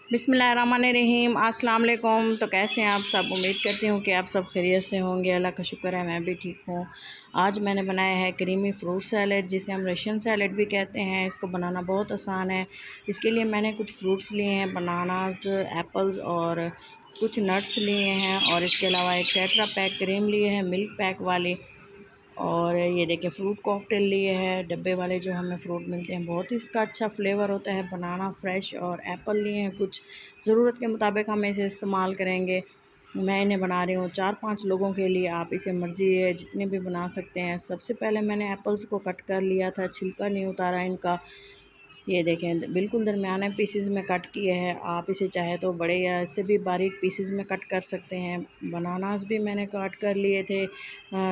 बिस्मिल्लाहिर्रहमानिर्रहीम। अस्सलाम वालेकुम। तो कैसे हैं आप सब? उम्मीद करती हूँ कि आप सब खैरियत से होंगे। अल्लाह का शुक्र है, मैं भी ठीक हूँ। आज मैंने बनाया है क्रीमी फ्रूट सैलेड, जिसे हम रशियन सैलेड भी कहते हैं। इसको बनाना बहुत आसान है। इसके लिए मैंने कुछ फ्रूट्स लिए हैं, बनानास, एप्पल्स और कुछ नट्स लिए हैं, और इसके अलावा एक टेट्रा पैक क्रीम लिए हैं, मिल्क पैक वाली। और ये देखिए फ्रूट कॉकटेल लिए हैं, डब्बे वाले जो हमें फ्रूट मिलते हैं, बहुत ही इसका अच्छा फ्लेवर होता है। बनाना फ्रेश और एप्पल लिए हैं कुछ, ज़रूरत के मुताबिक हम इसे इस्तेमाल करेंगे। मैं इन्हें बना रही हूँ 4-5 लोगों के लिए। आप इसे मर्ज़ी है जितने भी बना सकते हैं। सबसे पहले मैंने एप्पल्स को कट कर लिया था, छिलका नहीं उतारा इनका। ये देखें बिल्कुल दरमियाने पीसेस में कट किए हैं। आप इसे चाहे तो बड़े या इससे भी बारीक पीसेस में कट कर सकते हैं। बनानास भी मैंने कट कर लिए थे,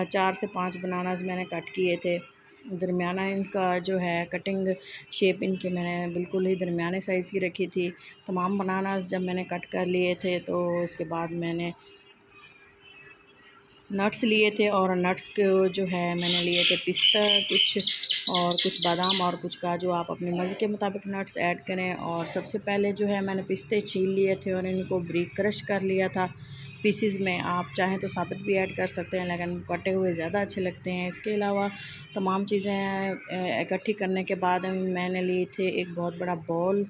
4 से 5 बनानास मैंने कट किए थे। दरमियाना इनका जो है कटिंग शेप इनकी मैंने बिल्कुल ही दरमियाने साइज़ की रखी थी। तमाम बनानास जब मैंने कट कर लिए थे तो इसके बाद मैंने नट्स लिए थे, और नट्स को जो है मैंने लिए थे पिस्ता कुछ, और कुछ बादाम और कुछ काजू। आप अपनी मर्ज़ी के मुताबिक नट्स ऐड करें। और सबसे पहले जो है मैंने पिस्ते छील लिए थे और इनको बारीक क्रश कर लिया था पीसीज में। आप चाहें तो साबित भी ऐड कर सकते हैं, लेकिन कटे हुए ज़्यादा अच्छे लगते हैं। इसके अलावा तमाम चीज़ें इकट्ठी करने के बाद मैंने लिए थे एक बहुत बड़ा बॉल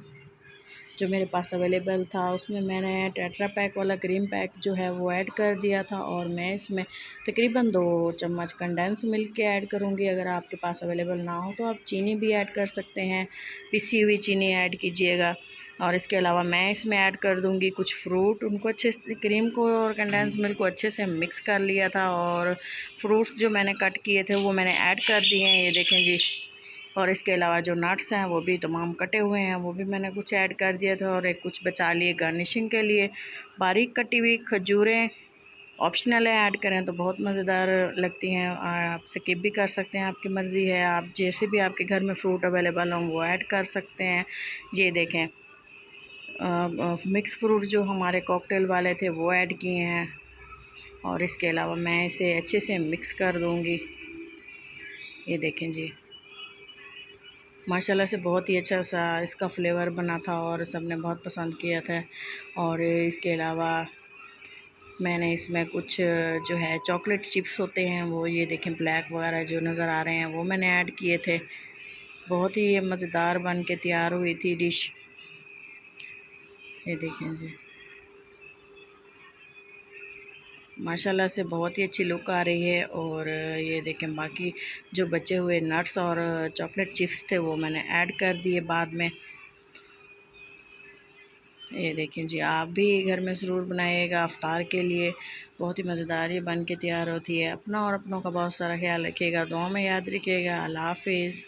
जो मेरे पास अवेलेबल था। उसमें मैंने टेट्रा पैक वाला क्रीम पैक जो है वो ऐड कर दिया था, और मैं इसमें तकरीबन 2 चम्मच कंडेंस मिल्क के ऐड करूँगी। अगर आपके पास अवेलेबल ना हो तो आप चीनी भी ऐड कर सकते हैं, पिसी हुई चीनी ऐड कीजिएगा। और इसके अलावा मैं इसमें ऐड कर दूँगी कुछ फ्रूट। उनको अच्छे से क्रीम को और कंडेंस मिल्क को अच्छे से मिक्स कर लिया था, और फ्रूट्स जो मैंने कट किए थे वो मैंने ऐड कर दिए हैं, ये देखें जी। और इसके अलावा जो नट्स हैं वो भी तमाम कटे हुए हैं, वो भी मैंने कुछ ऐड कर दिया था, और एक कुछ बचा लिए गार्निशिंग के लिए। बारीक कटी हुई खजूरें ऑप्शनल है, ऐड करें तो बहुत मज़ेदार लगती हैं। आप स्किप भी कर सकते हैं, आपकी मर्ज़ी है। आप जैसे भी आपके घर में फ्रूट अवेलेबल हों वो ऐड कर सकते हैं। ये देखें मिक्स फ्रूट जो हमारे कॉकटेल वाले थे वो ऐड किए हैं, और इसके अलावा मैं इसे अच्छे से मिक्स कर दूँगी। ये देखें जी, माशाल्लाह से बहुत ही अच्छा सा इसका फ्लेवर बना था और सब ने बहुत पसंद किया था। और इसके अलावा मैंने इसमें कुछ जो है चॉकलेट चिप्स होते हैं वो, ये देखें ब्लैक वगैरह जो नज़र आ रहे हैं, वो मैंने ऐड किए थे। बहुत ही मज़ेदार बन के तैयार हुई थी डिश। ये देखें जी, माशाल्लाह से बहुत ही अच्छी लुक आ रही है। और ये देखें बाकी जो बचे हुए नट्स और चॉकलेट चिप्स थे वो मैंने ऐड कर दिए बाद में। ये देखें जी, आप भी घर में ज़रूर बनाइएगा अफ्तार के लिए। बहुत ही मज़ेदार ये बन के तैयार होती है। अपना और अपनों का बहुत सारा ख्याल रखिएगा, दुआ में याद रखिएगा। अल्लाह हाफ़िज़।